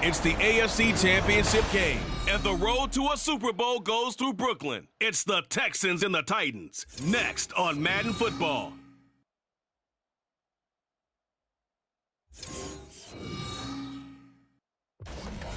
It's the AFC Championship game, and the road to a Super Bowl goes through Brooklyn. It's the Texans and the Titans, next on Madden Football.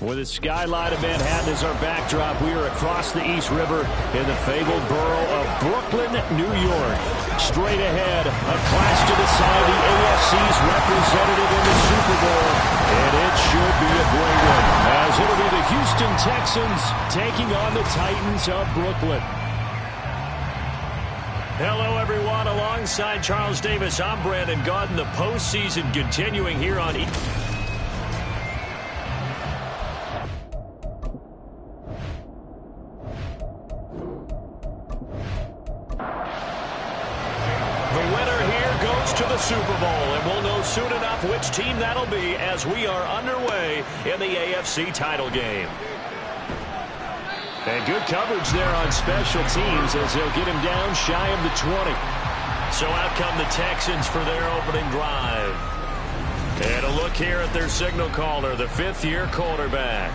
With the skyline of Manhattan as our backdrop, we are across the East River in the fabled borough of Brooklyn, New York. Straight ahead, a clash to decide the AFC's representative in the Super Bowl. And it should be a great one, as it'll be the Houston Texans taking on the Titans of Brooklyn. Hello, everyone. Alongside Charles Davis, I'm Brandon Gaudin. The postseason continuing here on to the Super Bowl, and we'll know soon enough which team that'll be as we are underway in the AFC title game. And good coverage there on special teams as they'll get him down shy of the 20. So out come the Texans for their opening drive. And a look here at their signal caller, the fifth-year quarterback.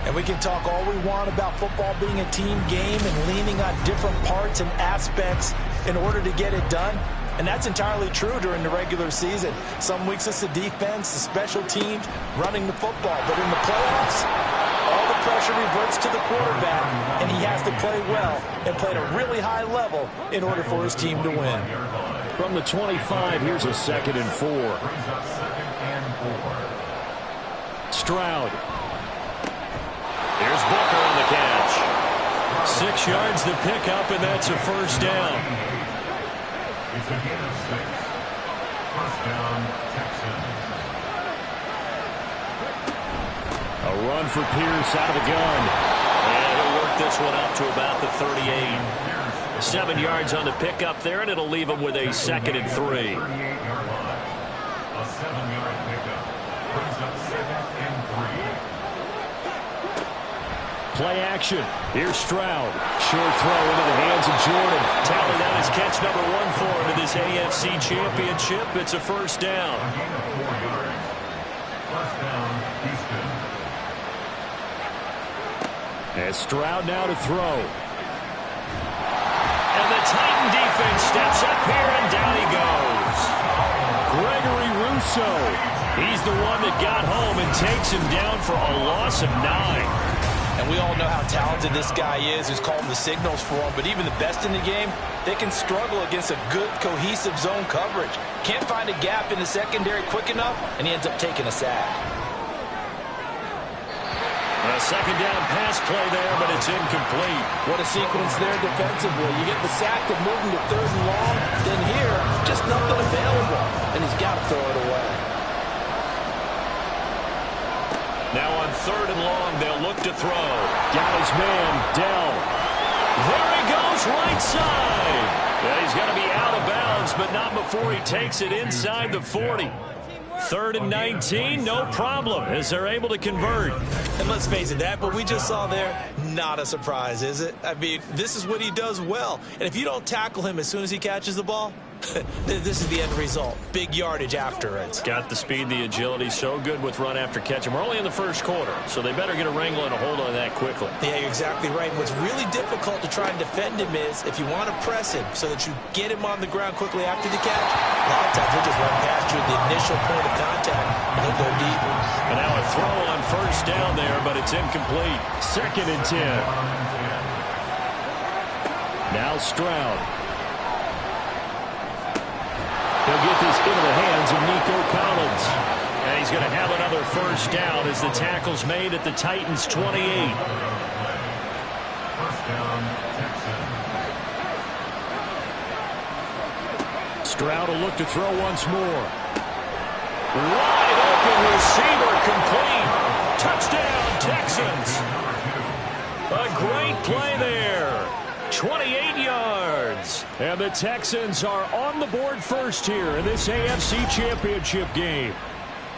And we can talk all we want about football being a team game and leaning on different parts and aspects in order to get it done. And that's entirely true during the regular season. Some weeks it's the defense, the special teams, running the football. But in the playoffs, all the pressure reverts to the quarterback, and he has to play well and play at a really high level in order for his team to win. From the 25, here's a 2nd and 4. Stroud. Here's Booker on the catch. 6 yards the pickup, and that's a first down. It's a gain of 6. First down, Texans. A run for Pierce out of the gun. And he'll work this one up to about the 38. 7 yards on the pickup there, and it'll leave him with a 2nd and 3. 38-yard line. A 7-yard pickup. Brings up 2nd and 3. Play action. Here's Stroud. Short throw into the hands of Jordan. Tallied out his catch number 1 for him in this AFC Championship. It's a first down. A gain of 4 yards. First down, Houston. And Stroud now to throw. And the Titan defense steps up here, and down he goes. Gregory Rousseau. He's the one that got home and takes him down for a loss of 9. And we all know how talented this guy is, who's calling the signals for him. But even the best in the game, they can struggle against a good, cohesive zone coverage. Can't find a gap in the secondary quick enough, and he ends up taking a sack. A second down pass play there, but it's incomplete. What a sequence there defensively. You get the sack to move him to 3rd and long, then here, just nothing available, and he's got to throw it away. Now on 3rd and long, they'll look to throw. Got his man, Dell. There he goes, right side. Yeah, he's going to be out of bounds, but not before he takes it inside the 40. 3rd and 19, no problem, as they're able to convert. And let's face it, that what we just saw there, not a surprise, is it? I mean, this is what he does well. And if you don't tackle him as soon as he catches the ball, this is the end result. Big yardage after it. Got the speed, the agility, so good with run after catch. And we're only in the first quarter, so they better get a wrangle and a hold on that quickly. Yeah, you're exactly right. And what's really difficult to try and defend him is if you want to press him so that you get him on the ground quickly after the catch, a lot of times he'll just run past you at the initial point of contact, and he'll go deep. And now a throw on first down there, but it's incomplete. 2nd and 10. Now Stroud. He'll get this into the hands of Nico Collins. And he's going to have another first down as the tackle's made at the Titans' 28. First down, Texans. Stroud will look to throw once more. Wide open receiver complete. Touchdown, Texans. A great play there. 28 yards. And the Texans are on the board first here in this AFC Championship game.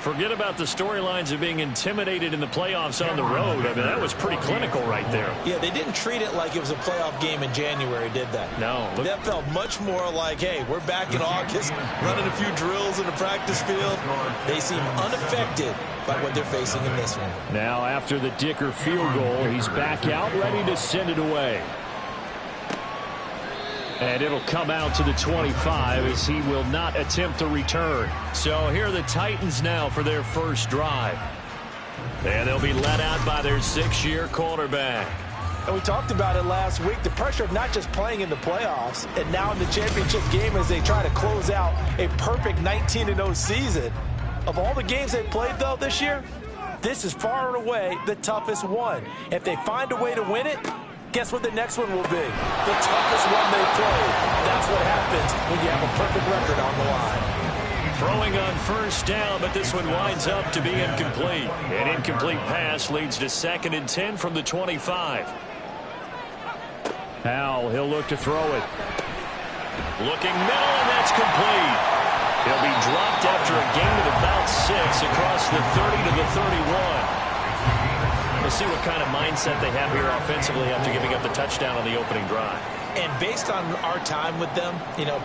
Forget about the storylines of being intimidated in the playoffs on the road. I mean, that was pretty clinical right there. Yeah, they didn't treat it like it was a playoff game in January, did they? No. That felt much more like, hey, we're back in August, running a few drills in the practice field. They seem unaffected by what they're facing in this one. Now, after the Dicker field goal, he's back out, ready to send it away. And it'll come out to the 25 as he will not attempt to return. So here are the Titans now for their first drive. And they'll be led out by their 6-year quarterback. And we talked about it last week, the pressure of not just playing in the playoffs and now in the championship game as they try to close out a perfect 19-0 season. Of all the games they played, though, this year, this is far and away the toughest one. If they find a way to win it, guess what the next one will be? The toughest one they played. That's what happens when you have a perfect record on the line. Throwing on first down, but this one winds up to be incomplete. An incomplete pass leads to 2nd and 10 from the 25. Howell, he'll look to throw it. Looking middle, and that's complete. He'll be dropped after a gain of about 6 across the 30 to the 31. We'll see what kind of mindset they have here offensively after giving up the touchdown on the opening drive. And based on our time with them,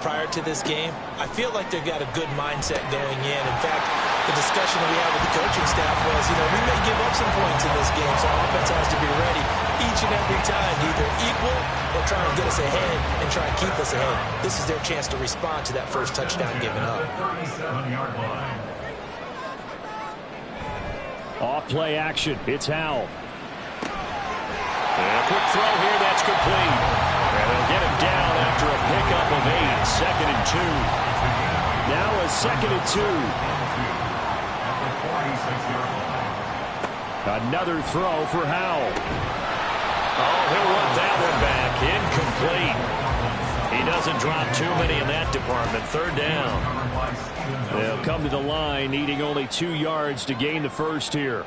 prior to this game, I feel like they've got a good mindset going in. In fact, the discussion that we had with the coaching staff was, we may give up some points in this game, so our offense has to be ready each and every time to either equal or try and get us ahead and try and keep us ahead. This is their chance to respond to that first touchdown given up. 37-yard line. Off play action. It's Howell. And a quick throw here. That's complete. And they'll get him down after a pickup of 8. 2nd and 2. Now a 2nd and 2. Another throw for Howell. Oh, he'll run that one back. Incomplete. He doesn't drop too many in that department. 3rd down. They'll come to the line, needing only 2 yards to gain the first here.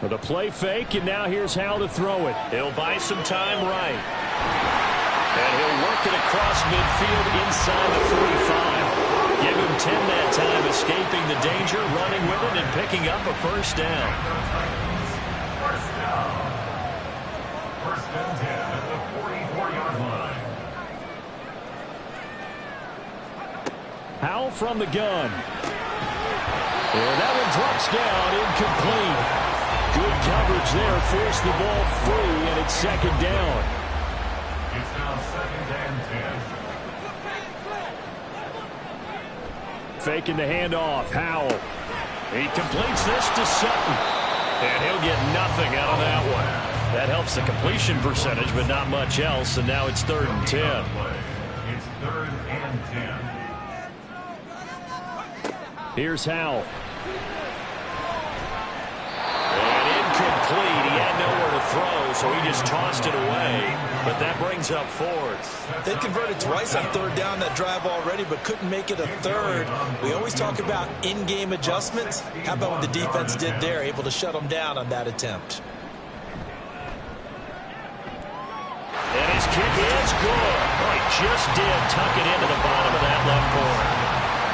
With a play fake, and now here's Howell to throw it. He'll buy some time right. And he'll work it across midfield inside the 45. Give him 10 that time, escaping the danger, running with it, and picking up a first down. First and 10 at the 44-yard line. Howell from the gun. And that one drops down, incomplete. Good coverage there, forced the ball free, and it's 2nd down. It's now 2nd and 10. Faking the handoff, Howell. He completes this to Sutton. And he'll get nothing out of that one. That helps the completion percentage, but not much else, and now it's 3rd and 10. It's 3rd and 10. Here's Howell. And incomplete. He had nowhere to throw, so he just tossed it away. But that brings up 4th. They converted twice on 3rd down that drive already, but couldn't make it a 3rd. We always talk about in-game adjustments. How about what the defense did there, able to shut them down on that attempt? And his kick is good. Oh, he just did tuck it into the bottom of that left corner.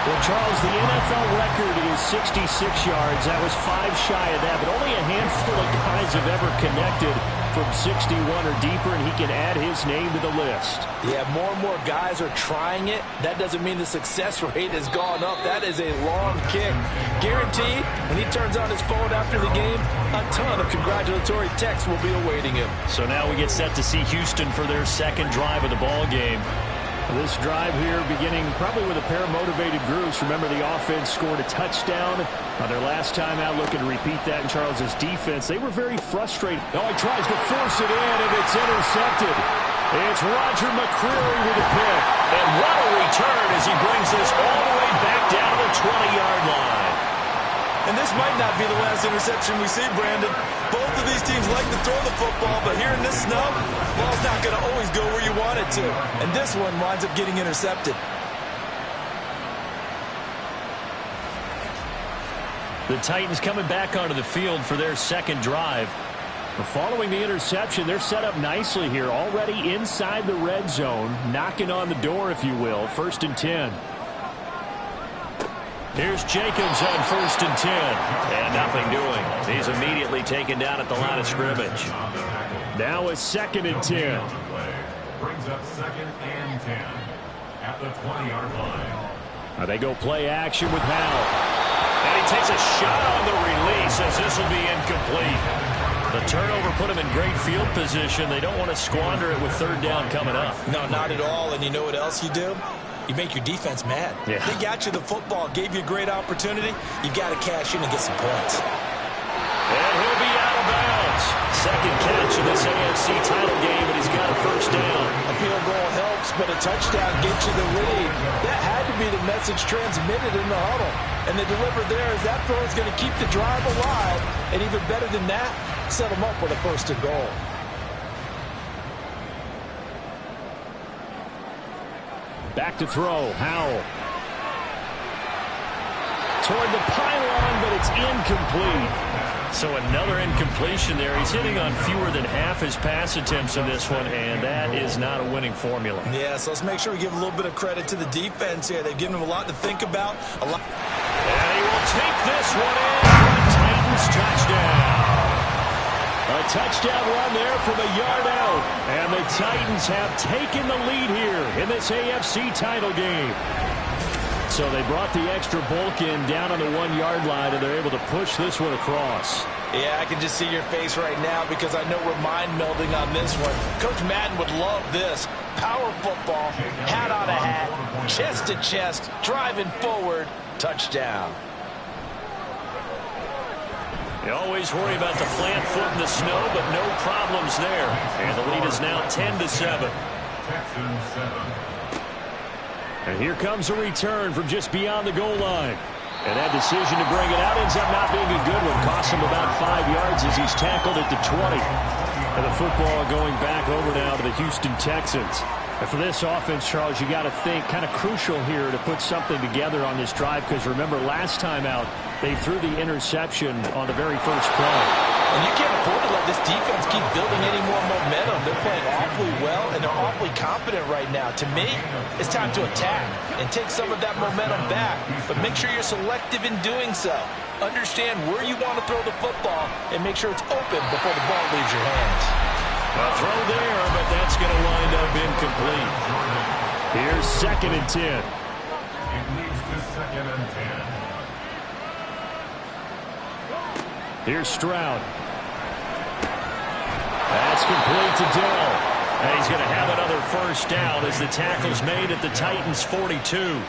Well, Charles, the NFL record is 66 yards. That was 5 shy of that, but only a handful of guys have ever connected from 61 or deeper, and he can add his name to the list. Yeah, more and more guys are trying it. That doesn't mean the success rate has gone up. That is a long kick. Guaranteed, when he turns on his phone after the game, a ton of congratulatory texts will be awaiting him. So now we get set to see Houston for their 2nd drive of the ball game. This drive here beginning probably with a pair of motivated groups. Remember, the offense scored a touchdown on their last time out. Looking to repeat that in Charles's defense. They were very frustrated. Oh, he tries to force it in, and it's intercepted. It's Roger McCreary with a pick. And what a return as he brings this all the way back down to the 20-yard line. And this might not be the last interception we see, Brandon. Both of these teams like to throw the football, but here in this snub, ball's not going to always go where you want it to. And this one winds up getting intercepted. The Titans coming back onto the field for their second drive. Following the interception, they're set up nicely here, already inside the red zone, knocking on the door, if you will. 1st and 10. Here's Jacobs on 1st and 10. And nothing doing. He's immediately taken down at the line of scrimmage. Now a 2nd and 10. Brings up 2nd and 10 at the 20-yard line. They go play action with Howell. And he takes a shot on the release as this will be incomplete. The turnover put him in great field position. They don't want to squander it with 3rd down coming up. No, not at all. And you know what else you do? You make your defense mad. Yeah. They got you the football, gave you a great opportunity. You got to cash in and get some points. And he'll be out of bounds. 2nd catch in this AFC title game, and he's got a 1st down. A field goal helps, but a touchdown gets you the lead. That had to be the message transmitted in the huddle. And they delivered there as that throw is going to keep the drive alive. And even better than that, set them up with a 1st and goal. Back to throw, Howell. Toward the pylon, but it's incomplete. So another incompletion there. He's hitting on fewer than half his pass attempts in this one, and that is not a winning formula. Yeah, so let's make sure we give a little bit of credit to the defense here. They've given him a lot to think about. And he will take this one in for a Titans touchdown. A touchdown run there from a yard out. And the Titans have taken the lead here in this AFC title game. So they brought the extra bulk in down on the 1-yard line, and they're able to push this one across. Yeah, I can just see your face right now because I know we're mind-melding on this one. Coach Madden would love this. Power football, hat on a hat, chest to chest, driving forward, touchdown. You always worry about the plant foot in the snow, but no problems there. And the lead is now 10-7. Texans 7. And here comes a return from just beyond the goal line. And that decision to bring it out ends up not being a good one. Costs him about 5 yards as he's tackled at the 20. And the football going back over now to the Houston Texans. And for this offense, Charles, you got to think kind of crucial here to put something together on this drive, because remember last time out they threw the interception on the very first play. And you can't afford to let this defense keep building any more momentum. They're playing awfully well, and they're awfully confident right now. To me, it's time to attack and take some of that momentum back. But make sure you're selective in doing so. Understand where you want to throw the football and make sure it's open before the ball leaves your hands. A throw there, but that's going to wind up incomplete. Here's 2nd and 10. It leads to 2nd and 10. Here's Stroud. That's complete to Dell. And he's going to have another 1st down as the tackle's made at the Titans' 42.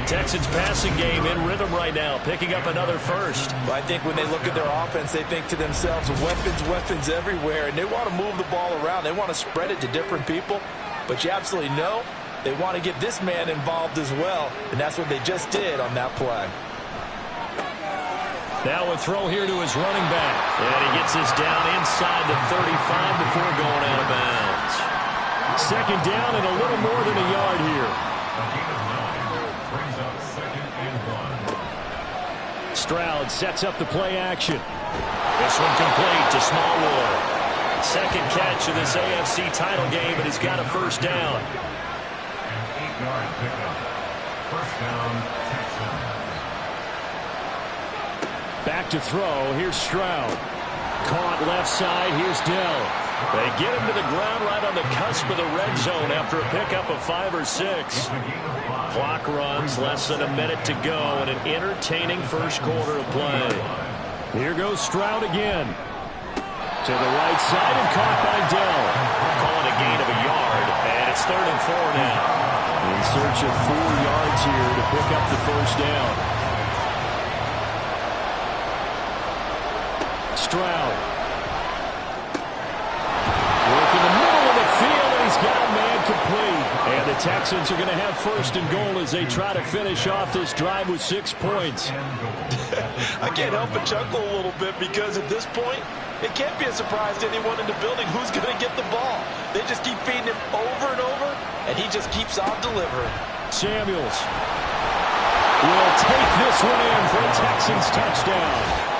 Texans passing game in rhythm right now, picking up another 1st. Well, I think when they look at their offense, they think to themselves, weapons everywhere, and they want to move the ball around. They want to spread it to different people, but you absolutely know they want to get this man involved as well, and that's what they just did on that play. Now a throw here to his running back. And he gets this down inside the 35 before going out of bounds. 2nd down and a little more than a yard here. A gain of 9 brings up 2nd and 1. Stroud sets up the play action. This one complete to Smallwood. 2nd catch of this AFC title game, but he's got a 1st down. An 8-yard pickup. 1st down, Texans. Back to throw. Here's Stroud. Caught left side. Here's Dell. They get him to the ground right on the cusp of the red zone after a pickup of 5 or 6. Clock runs, less than a minute to go, and an entertaining first quarter of play. Here goes Stroud again. To the right side and caught by Dell. Call it a gain of a yard, and it's 3rd and 4 now. In search of 4 yards here to pick up the 1st down. Stroud. Work in the middle of the field, and he's got a man complete. And the Texans are going to have first and goal as they try to finish off this drive with 6 points. I can't help but chuckle a little bit because at this point, it can't be a surprise to anyone in the building who's going to get the ball. They just keep feeding him over and over, and he just keeps on delivering. Samuels will take this one in for a Texans touchdown.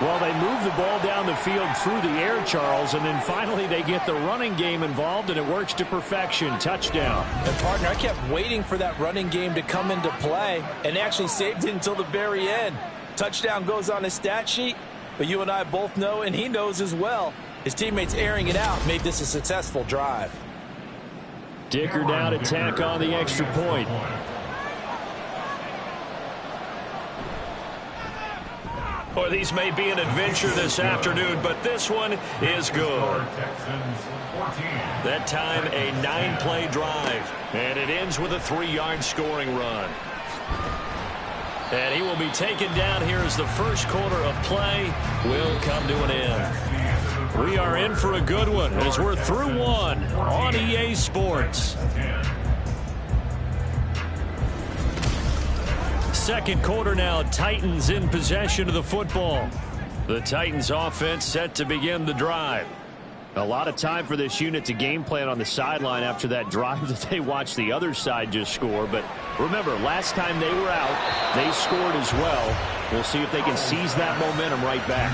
Well, they move the ball down the field through the air, Charles, and then finally they get the running game involved, and it works to perfection. Touchdown. And, partner, I kept waiting for that running game to come into play and actually saved it until the very end. Touchdown goes on his stat sheet, but you and I both know, and he knows as well, his teammates airing it out made this a successful drive. Dicker down to tack on the extra point. Well, these may be an adventure this afternoon, but this one is good. That time, a 9-play drive, and it ends with a 3-yard scoring run. And he will be taken down here as the first quarter of play will come to an end. We are in for a good one as we're through one on EA Sports. Second quarter now, Titans in possession of the football. The Titans offense set to begin the drive. A lot of time for this unit to game plan on the sideline after that drive that they watched the other side just score. But remember, last time they were out, they scored as well. We'll see if they can seize that momentum right back.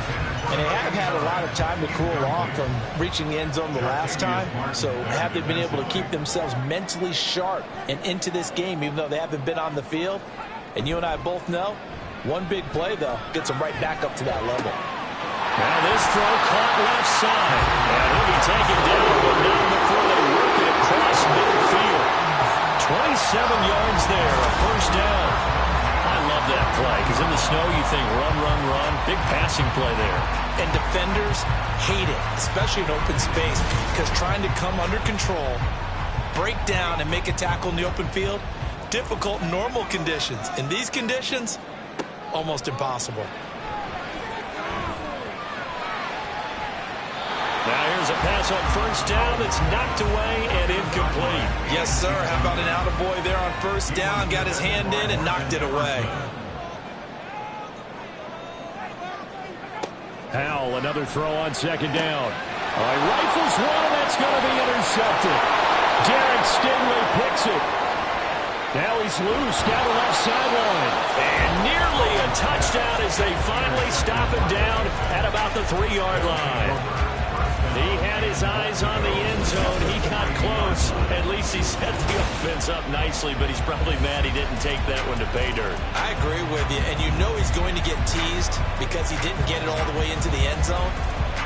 And they have had a lot of time to cool off from reaching the end zone the last time. So have they been able to keep themselves mentally sharp and into this game, even though they haven't been on the field? And you and I both know, one big play, though, gets them right back up to that level. Now this throw caught left side. And he'll be taken down, but not before they work it across midfield. 27 yards there, a first down. I love that play, because in the snow you think run, run, run. Big passing play there. And defenders hate it, especially in open space, because trying to come under control, break down, and make a tackle in the open field, difficult in normal conditions. In these conditions, almost impossible. Now here's a pass on first down that's knocked away and incomplete. Yes, sir. How about an attaboy there on first down? Got his hand in and knocked it away. Howell, another throw on second down. All right, rifles one, that's going to be intercepted. Derek Stingley picks it. Now he's loose down the left sideline. And nearly a touchdown as they finally stop him down at about the 3-yard line. He had his eyes on the end zone. He got close. At least he set the offense up nicely, but he's probably mad he didn't take that one to pay dirt. I agree with you, and you know he's going to get teased because he didn't get it all the way into the end zone.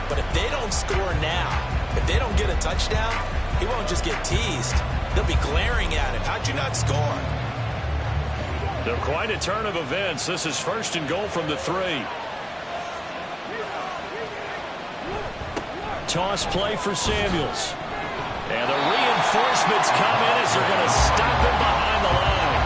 But if they don't score now, if they don't get a touchdown, he won't just get teased. They'll be glaring at him. How'd you not score? They're quite a turn of events. This is first and goal from the 3. Toss play for Samuels. And the reinforcements come in as they're going to stop him behind the line.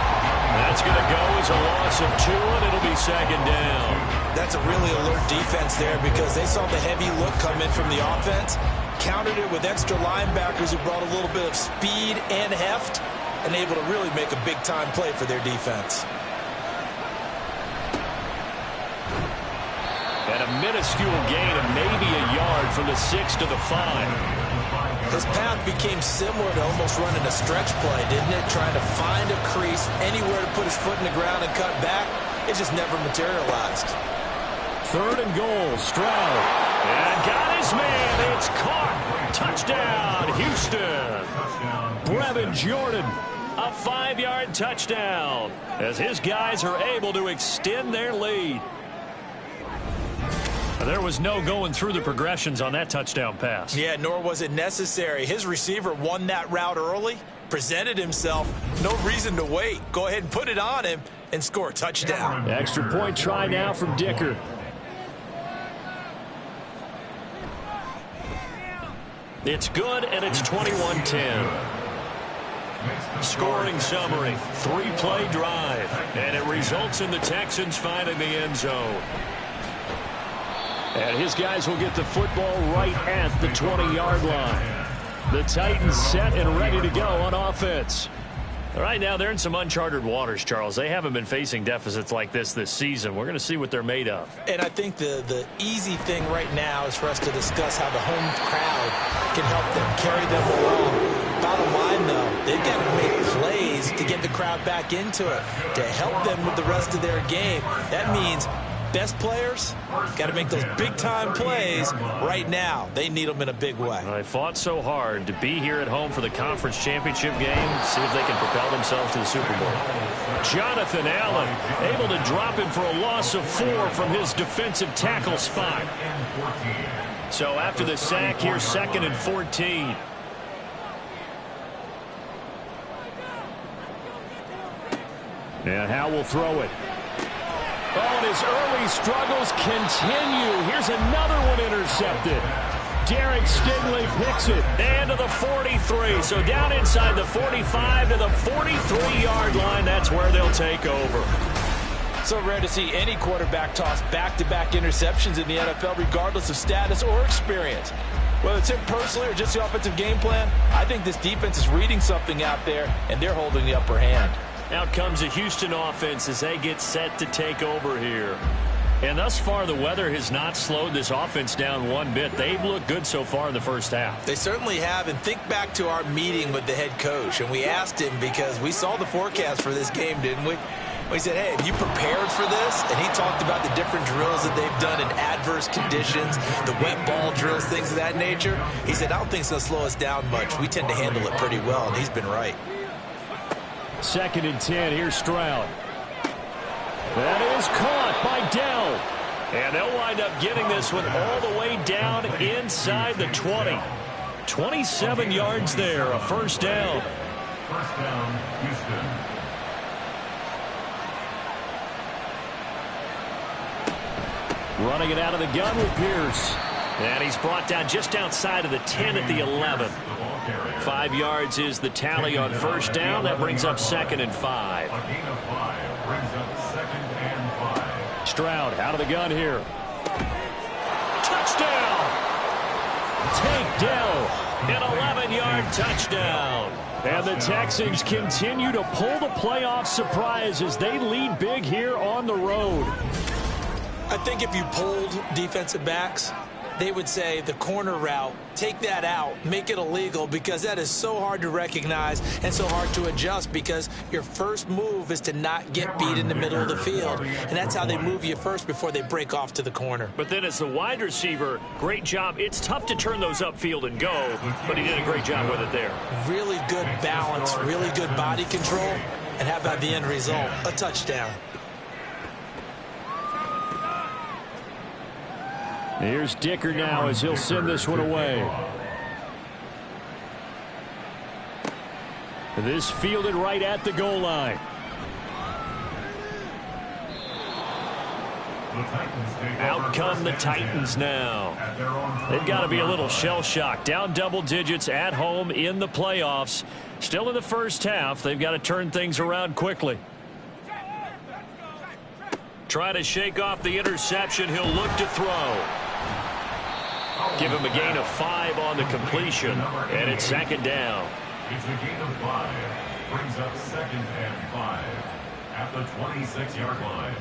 That's going to go as a loss of 2, and it'll be second down. That's a really alert defense there because they saw the heavy look come in from the offense, countered it with extra linebackers who brought a little bit of speed and heft, and able to really make a big-time play for their defense. And a minuscule gain of maybe a yard from the 6 to the 5. His path became similar to almost running a stretch play, didn't it? Trying to find a crease, anywhere to put his foot in the ground and cut back. It just never materialized. Third and goal, Stroud. And got his man. It's caught. Touchdown, Houston. Brevin Jordan, a 5-yard touchdown as his guys are able to extend their lead. There was no going through the progressions on that touchdown pass. Yeah, nor was it necessary. His receiver won that route early, presented himself, no reason to wait. Go ahead and put it on him and score a touchdown. Extra point try now from Dicker. It's good, and it's 21-10. Scoring summary, 3-play drive, and it results in the Texans finding the end zone. And his guys will get the football right at the 20-yard line. The Titans set and ready to go on offense. All right, now they're in some uncharted waters, Charles. They haven't been facing deficits like this season. We're going to see what they're made of. And I think the easy thing right now is for us to discuss how the home crowd can help them, carry them along. Bottom line, though, they've got to make plays to get the crowd back into it, to help them with the rest of their game. That means best players got to make those big-time plays right now. They need them in a big way. They fought so hard to be here at home for the conference championship game. See if they can propel themselves to the Super Bowl. Jonathan Allen able to drop him for a loss of 4 from his defensive tackle spot. So after the sack, here's 2nd and 14. And Howe will throw it. Oh, and his early struggles continue. Here's another one intercepted. Derek Stingley picks it. And to the 43. So down inside the 45 to the 43-yard line. That's where they'll take over. So rare to see any quarterback toss back-to-back interceptions in the NFL, regardless of status or experience. Whether it's him personally or just the offensive game plan, I think this defense is reading something out there, and they're holding the upper hand. Out comes the Houston offense as they get set to take over here. And thus far, the weather has not slowed this offense down one bit. They've looked good so far in the first half. They certainly have. And think back to our meeting with the head coach. And we asked him, because we saw the forecast for this game, didn't we? We said, hey, have you prepared for this? And he talked about the different drills that they've done in adverse conditions, the wet ball drills, things of that nature. He said, I don't think it's going to slow us down much. We tend to handle it pretty well, and he's been right. 2nd and 10. Here's Stroud. That is caught by Dell. And they'll wind up getting this one all the way down inside the 20. 27 yards there, a first down. First down, Houston. Running it out of the gun with Pierce. And he's brought down just outside of the 10 at the 11. 5 yards is the tally on first down. That brings up 2nd and 5. A gain of 5 brings up 2nd and 5. Stroud out of the gun here. Touchdown! Tank Dell, an 11-yard touchdown. And the Texans continue to pull the playoff surprise as they lead big here on the road. I think if you polled defensive backs, they would say the corner route, take that out, make it illegal, because that is so hard to recognize and so hard to adjust, because your first move is to not get beat in the middle of the field. And that's how they move you first before they break off to the corner. But then as the wide receiver, great job. It's tough to turn those upfield and go, but he did a great job with it there. Really good balance, really good body control. And how about the end result? A touchdown. Here's Dicker now as he'll send this one away. This fielded right at the goal line. Out come the Titans now. They've got to be a little shell-shocked. Down double digits at home in the playoffs. Still in the first half. They've got to turn things around quickly. Try to shake off the interception. He'll look to throw. Give him a gain of 5 on the completion. And it's 2nd down. It's a gain of 5. Brings up 2nd and 5 at the 26-yard line.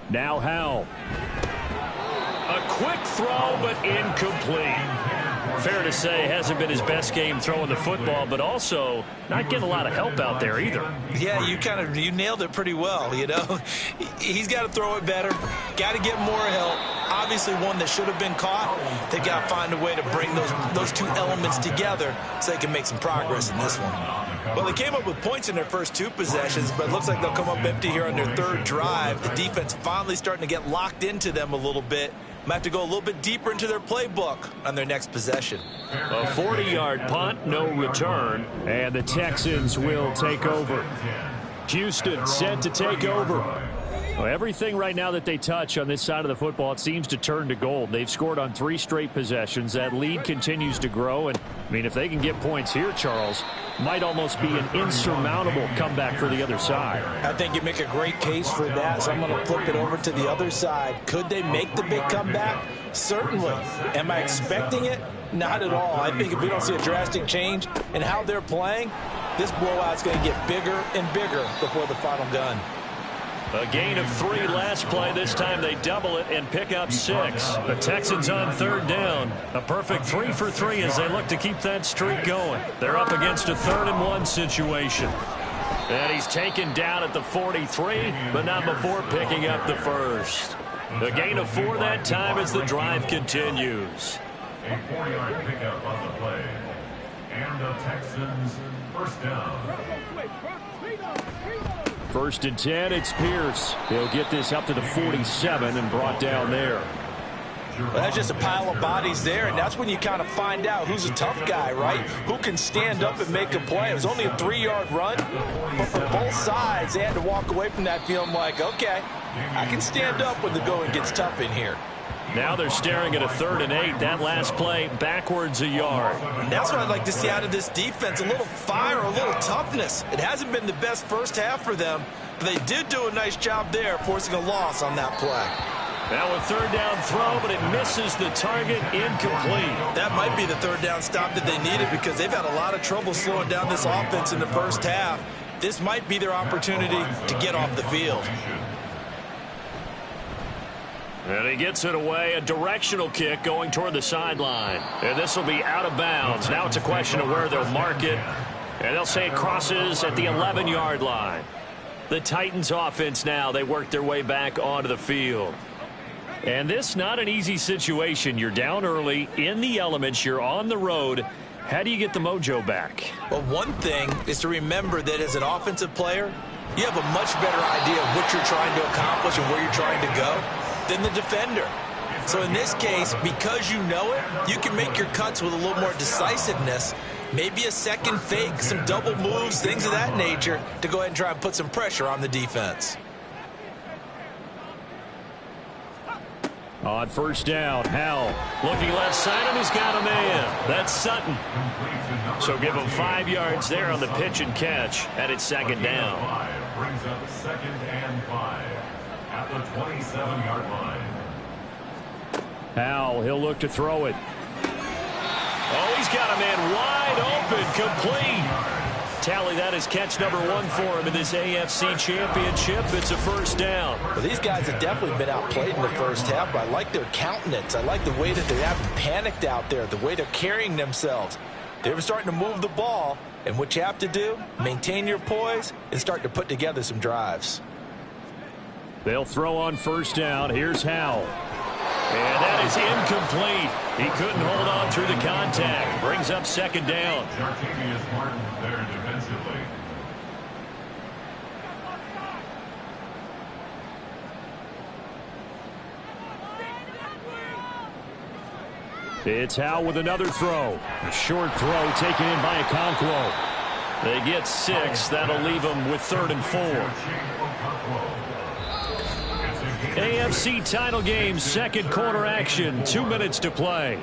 Now Howe. A quick throw, but incomplete. Fair to say, hasn't been his best game throwing the football, but also not getting a lot of help out there either. Yeah, you nailed it pretty well, you know. He's got to throw it better, got to get more help. Obviously one that should have been caught. They've got to find a way to bring those two elements together so they can make some progress in this one. Well, they came up with points in their first 2 possessions, but it looks like they'll come up empty here on their 3rd drive. The defense finally starting to get locked into them a little bit. Might have to go a little bit deeper into their playbook on their next possession. A 40-yard punt, no return, and the Texans will take over. Houston set to take over. Well, everything right now that they touch on this side of the football, it seems to turn to gold. They've scored on 3 straight possessions. That lead continues to grow. And, I mean, if they can get points here, Charles, might almost be an insurmountable comeback for the other side. I think you make a great case for that, so I'm going to flip it over to the other side. Could they make the big comeback? Certainly. Am I expecting it? Not at all. I think if we don't see a drastic change in how they're playing, this blowout's going to get bigger and bigger before the final gun. A gain of 3 last play. This time they double it and pick up 6. The Texans on 3rd down. A perfect 3 for 3 as they look to keep that streak going. They're up against a 3rd and 1 situation. And he's taken down at the 43, but not before picking up the first. A gain of 4 that time as the drive continues. A 4-yard pickup on the play. And the Texans first down. 1st and 10, it's Pierce. He'll get this up to the 47 and brought down there. Well, that's just a pile of bodies there, and that's when you kind of find out who's a tough guy, right? Who can stand up and make a play. It was only a 3-yard run, but for both sides, they had to walk away from that feeling like, okay, I can stand up when the going gets tough in here. Now they're staring at a 3rd and 8. That last play backwards a yard. And that's what I'd like to see out of this defense, a little fire, a little toughness. It hasn't been the best first half for them, but they did do a nice job there forcing a loss on that play. Now a 3rd down throw, but it misses the target, incomplete. That might be the 3rd down stop that they needed because they've had a lot of trouble slowing down this offense in the first half. This might be their opportunity to get off the field. And he gets it away, a directional kick going toward the sideline. And this will be out of bounds. Now it's a question of where they'll mark it. And they'll say it crosses at the 11-yard line. The Titans offense now, they work their way back onto the field. And this not an easy situation. You're down early, in the elements, you're on the road. How do you get the mojo back? Well, one thing is to remember that as an offensive player, you have a much better idea of what you're trying to accomplish and where you're trying to go than the defender. So in this case, because you know it, you can make your cuts with a little more decisiveness, maybe a second fake, some double moves, things of that nature, to go ahead and try and put some pressure on the defense. On 1st down, Howell looking left side, and he's got a man. That's Sutton. So give him 5 yards there on the pitch and catch, and it's 2nd down. Brings up 2nd and 5 at the 27-yard line. Howell, he'll look to throw it. Oh, he's got a man wide open, complete. Tally, that is catch number 1 for him in this AFC Championship. It's a 1st down. Well, these guys have definitely been outplayed in the first half, but I like their countenance. I like the way that they haven't panicked out there, the way they're carrying themselves. They're starting to move the ball, and what you have to do, maintain your poise and start to put together some drives. They'll throw on 1st down. Here's Howell. And that is incomplete. He couldn't hold on through the contact. Brings up 2nd down. Jartavius Martin there defensively. It's Howell with another throw. A short throw taken in by Okonkwo. They get 6. That'll leave them with 3rd and 4. AFC title game, 2nd quarter action, 2 minutes to play.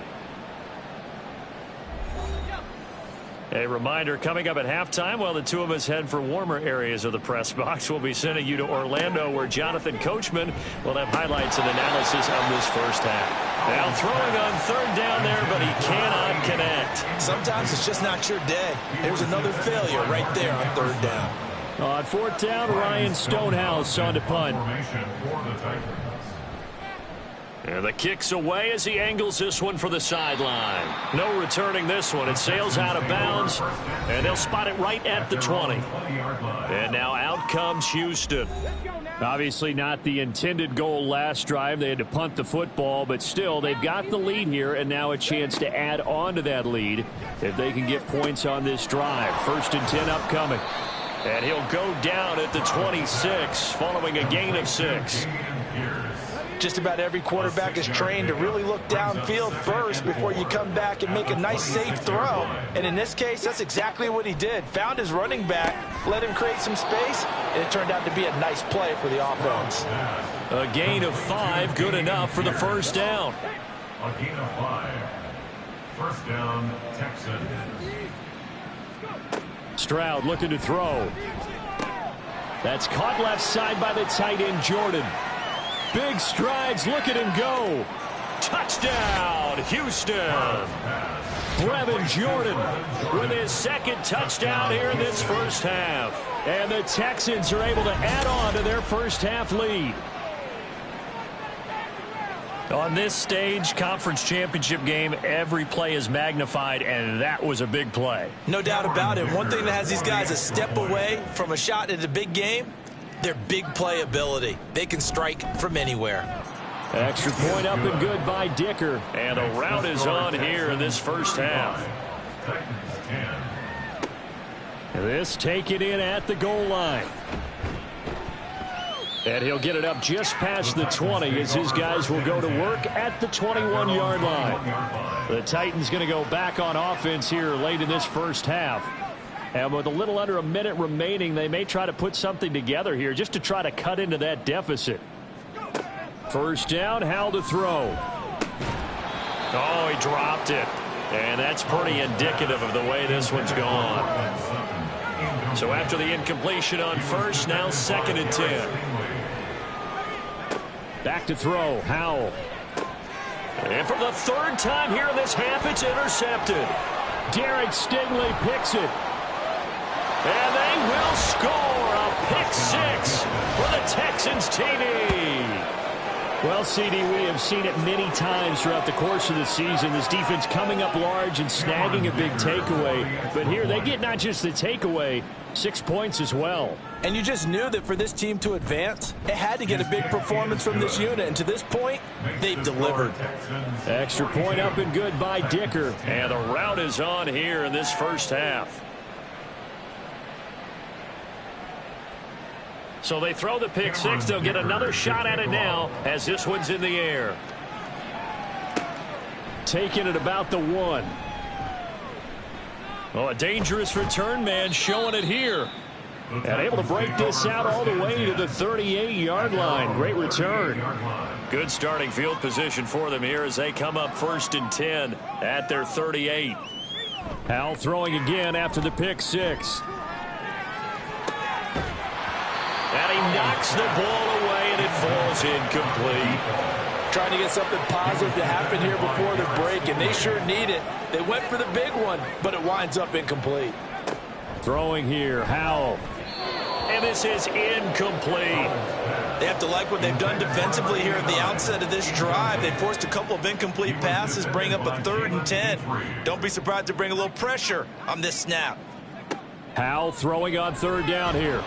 A reminder, coming up at halftime, while the two of us head for warmer areas of the press box, we'll be sending you to Orlando, where Jonathan Coachman will have highlights and analysis of this first half. Now throwing on 3rd down there, but he cannot connect. Sometimes it's just not your day. There's another failure right there on 3rd down. On 4th down, Ryan Stonehouse on to punt. And the kick's away as he angles this one for the sideline. No returning this one. It sails out of bounds, and they'll spot it right at the 20. And now out comes Houston. Obviously not the intended goal last drive. They had to punt the football, but still they've got the lead here, and now a chance to add on to that lead if they can get points on this drive. 1st and 10 upcoming. And he'll go down at the 26 following a gain of 6. Just about every quarterback is trained to really look downfield first before you come back and make a nice, safe throw. And in this case, that's exactly what he did. Found his running back, let him create some space, and it turned out to be a nice play for the offense. A gain of 5, good enough for the 1st down. A gain of 5. 1st down, Texans. Stroud looking to throw. That's caught left side by the tight end, Jordan. Big strides. Look at him go. Touchdown, Houston. Brevin Jordan with his second touchdown here in this first half. And the Texans are able to add on to their first half lead. On this stage, conference championship game, every play is magnified, and that was a big play. No doubt about it. One thing that has these guys a step away from a shot in a big game, their big play ability. They can strike from anywhere. Extra point up and good by Dicker. And a route is on here in this first half. This taken in at the goal line. And he'll get it up just past the 20 as his guys will go to work at the 21-yard line. The Titans going to go back on offense here late in this first half. And with a little under a minute remaining, they may try to put something together here just to try to cut into that deficit. First down, Howell to throw. Oh, he dropped it. And that's pretty indicative of the way this one's gone. So after the incompletion on first, now 2nd and 10. Back to throw, Howell. And for the third time here in this half, it's intercepted. Derek Stingley picks it. And they will score a pick six for the Texans TD. Well, CD, we have seen it many times throughout the course of the season. This defense coming up large and snagging a big takeaway. But here they get not just the takeaway, 6 points as well. And you just knew that for this team to advance, it had to get a big performance from this unit. And to this point, they've delivered. Extra point up and good by Dicker. And the route is on here in this first half. So they throw the pick six. They'll get another shot at it now as this one's in the air. Taking it about the 1. Oh, a dangerous return man showing it here. And able to break this out all the way to the 38-yard line. Great return. Good starting field position for them here as they come up 1st and 10 at their 38. Howell throwing again after the pick six. And he knocks the ball away, and it falls incomplete. Trying to get something positive to happen here before the break, and they sure need it. They went for the big one, but it winds up incomplete. Throwing here, Howell. And this is incomplete. They have to like what they've done defensively here at the outset of this drive. They forced a couple of incomplete passes, bring up a 3rd and 10. Don't be surprised to bring a little pressure on this snap. Howell throwing on 3rd down here.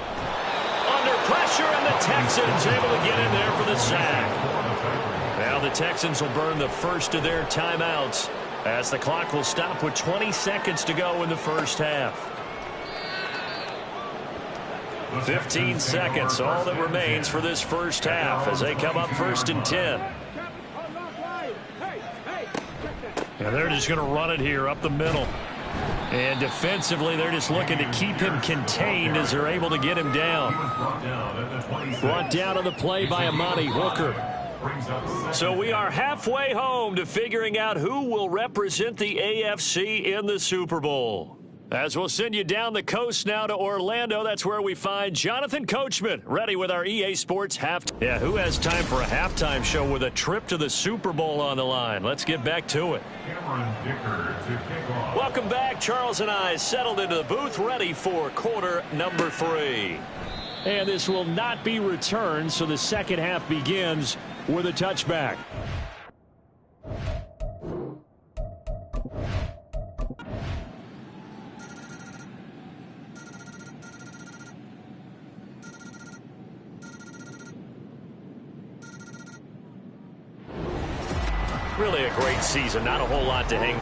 Under pressure, and the Texans able to get in there for the sack. Now the Texans will burn the first of their timeouts as the clock will stop with 20 seconds to go in the first half. 15 seconds, all that remains for this first half as they come up 1st and 10. And they're just going to run it here up the middle. And defensively, they're just looking to keep him contained as they're able to get him down. Brought down on the play by Amani Hooker. So we are halfway home to figuring out who will represent the AFC in the Super Bowl. As we'll send you down the coast now to Orlando, that's where we find Jonathan Coachman, ready with our EA Sports halftime. Yeah, who has time for a halftime show with a trip to the Super Bowl on the line? Let's get back to it. Welcome back. Charles and I settled into the booth, ready for quarter number 3. And this will not be returned, so the second half begins with a touchback. Really a great season. Not a whole lot to hang